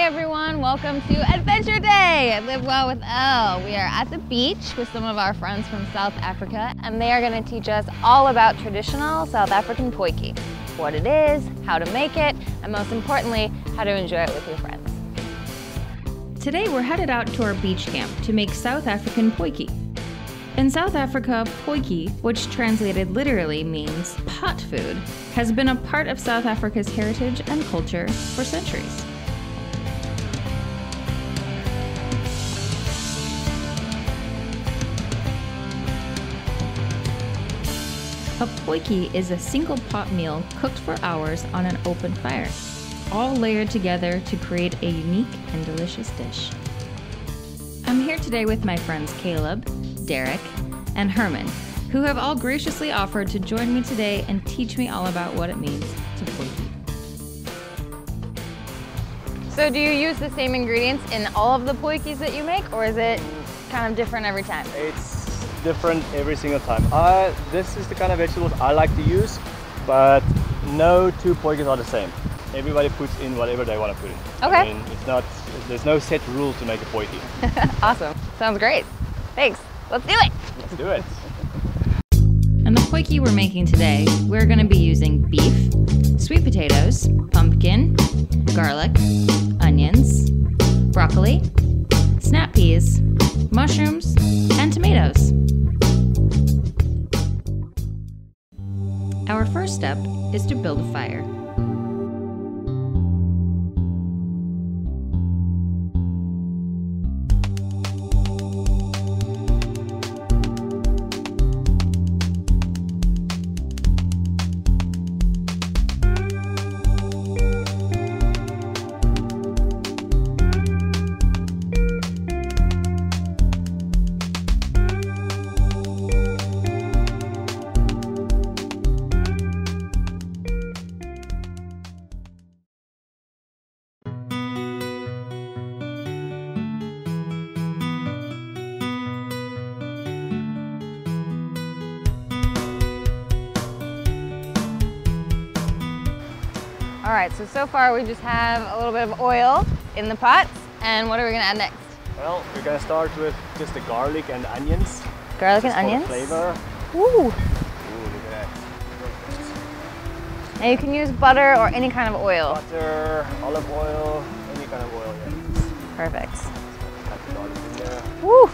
Hey everyone, welcome to Adventure Day at Live Well with Elle. We are at the beach with some of our friends from South Africa, and they are going to teach us all about traditional South African potjie, what it is, how to make it, and most importantly, how to enjoy it with your friends. Today we're headed out to our beach camp to make South African potjie. In South Africa, potjie, which translated literally means pot food, has been a part of South Africa's heritage and culture for centuries. A potjie is a single pot meal cooked for hours on an open fire, all layered together to create a unique and delicious dish. I'm here today with my friends Caleb, Derek, and Herman, who have all graciously offered to join me today and teach me all about what it means to potjie. So do you use the same ingredients in all of the potjies that you make, or is it kind of different every time? It's different every single time. This is the kind of vegetables I like to use, but no two potjies are the same. Everybody puts in whatever they want to put in. Okay. I mean, there's no set rule to make a potjie. Awesome. Sounds great. Thanks. Let's do it. Let's do it. And the potjie we're making today, we're going to be using beef, sweet potatoes, pumpkin, garlic, onions, broccoli, snap peas, mushrooms, and tomatoes. Our first step is to build a fire. All right, so far we just have a little bit of oil in the pots, and what are we gonna add next? Well, we're gonna start with just the garlic and onions. Garlic and Just for the onions? flavor. Ooh. Ooh, look at that. And you can use butter or any kind of oil. Butter, olive oil, any kind of oil, yeah. Perfect. Add the garlic in there. Woo!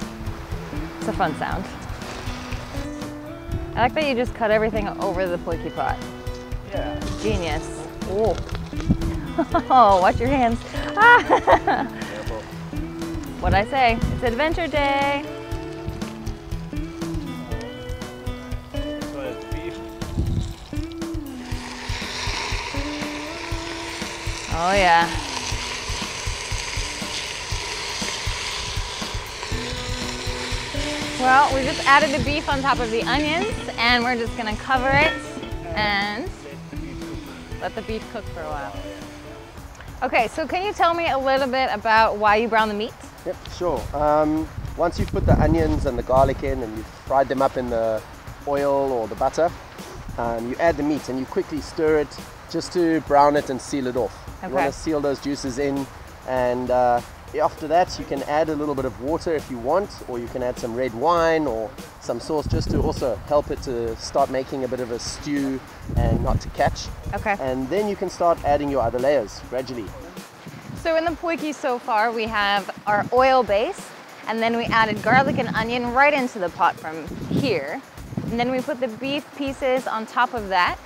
It's a fun sound. I like that you just cut everything over the potjie pot. Yeah. Genius. Ooh. Oh, watch your hands. Ah. Careful. What'd I say? It's Adventure Day. This one is beef. Oh yeah. Well, we just added the beef on top of the onions, and we're just gonna cover it and let the beef cook for a while. Okay, so can you tell me a little bit about why you brown the meat? Yep, sure. Once you've put the onions and the garlic in and you've fried them up in the oil or the butter, you add the meat and you quickly stir it just to brown it and seal it off. Okay. You want to seal those juices in, and after that you can add a little bit of water if you want, or you can add some red wine or some sauce just to also help it to start making a bit of a stew and not to catch. Okay. And then you can start adding your other layers gradually. So in the potjie so far, we have our oil base, and then we added garlic and onion right into the pot from here. And then we put the beef pieces on top of that.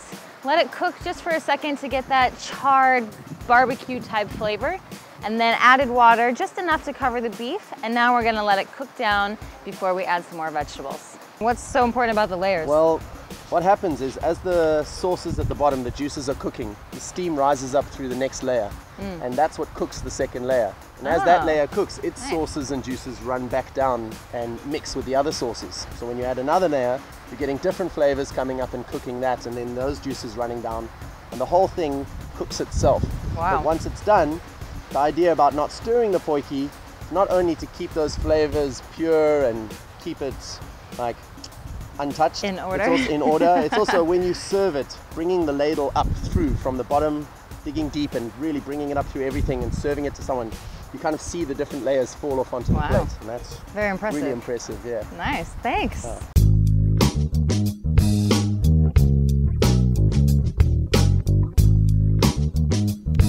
Let it cook just for a second to get that charred barbecue type flavor. And then added water, just enough to cover the beef. And now we're gonna let it cook down before we add some more vegetables. What's so important about the layers? Well, what happens is as the sauces at the bottom, the juices are cooking, the steam rises up through the next layer. And that's what cooks the second layer. And as that layer cooks, its Nice. sauces and juices run back down and mix with the other sauces. So when you add another layer, you're getting different flavors coming up and cooking that, and then those juices running down. And the whole thing cooks itself. Wow. But once it's done, the idea about not stirring the potjie is not only to keep those flavors pure and keep it like untouched. In order. It's also in order. It's also when you serve it, bringing the ladle up through from the bottom digging deep and really bringing it up through everything and serving it to someone, you kind of see the different layers fall off onto the plate, and that's very impressive. Really impressive, yeah. Nice, thanks. Yeah.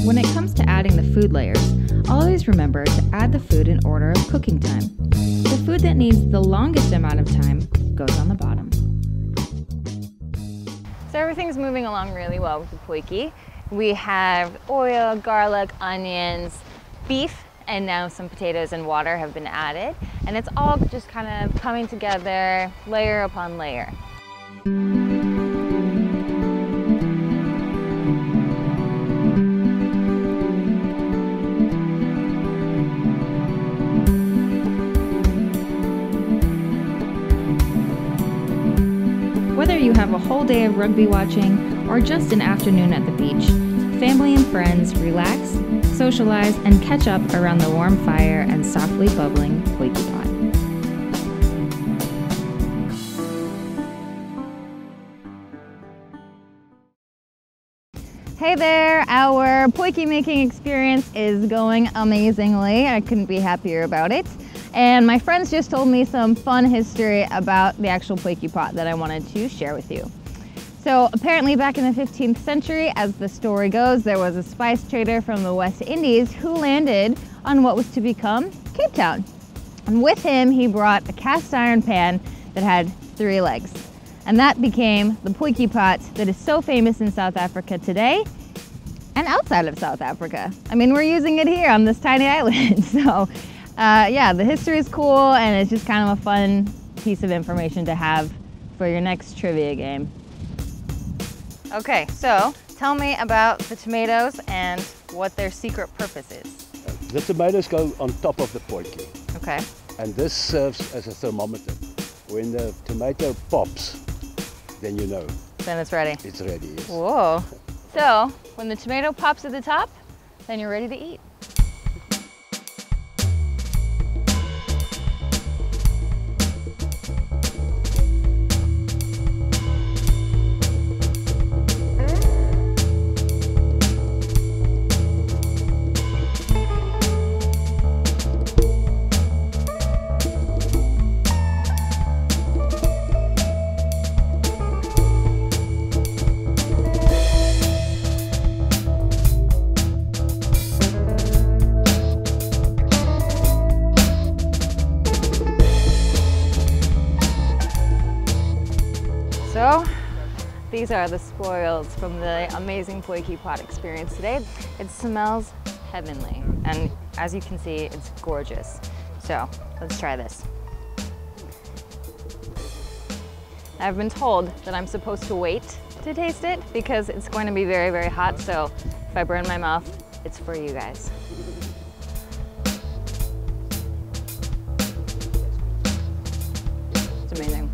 When it comes to adding the food layers, always remember to add the food in order of cooking time. The food that needs the longest amount of time goes on the bottom. So everything's moving along really well with the potjiekos. We have oil, garlic, onions, beef, and now some potatoes and water have been added. And it's all just kind of coming together layer upon layer. Whether you have a whole day of rugby watching or just an afternoon at the beach, family and friends relax, socialize, and catch up around the warm fire and softly bubbling potjiekos pot. Hey there, our potjiekos making experience is going amazingly. I couldn't be happier about it. And my friends just told me some fun history about the actual potjiekos pot that I wanted to share with you. So apparently back in the 15th century, as the story goes, there was a spice trader from the West Indies who landed on what was to become Cape Town. And with him, he brought a cast iron pan that had 3 legs. And that became the potjiekos pot that is so famous in South Africa today and outside of South Africa. I mean, we're using it here on this tiny island. So yeah, the history is cool, and it's just kind of a fun piece of information to have for your next trivia game. Okay, so tell me about the tomatoes and what their secret purpose is. The tomatoes go on top of the potjiekos. Okay. And this serves as a thermometer. When the tomato pops, then you know Then it's ready. it's ready. Yes. Whoa. So when the tomato pops at the top, then you're ready to eat. So these are the spoils from the amazing potjiekos pot experience today. It smells heavenly, and as you can see, it's gorgeous. So let's try this. I've been told that I'm supposed to wait to taste it because it's going to be very, very hot. So if I burn my mouth, it's for you guys. It's amazing.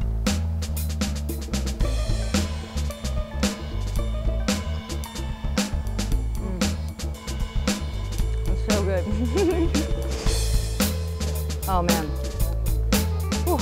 So good. Oh man. Ooh,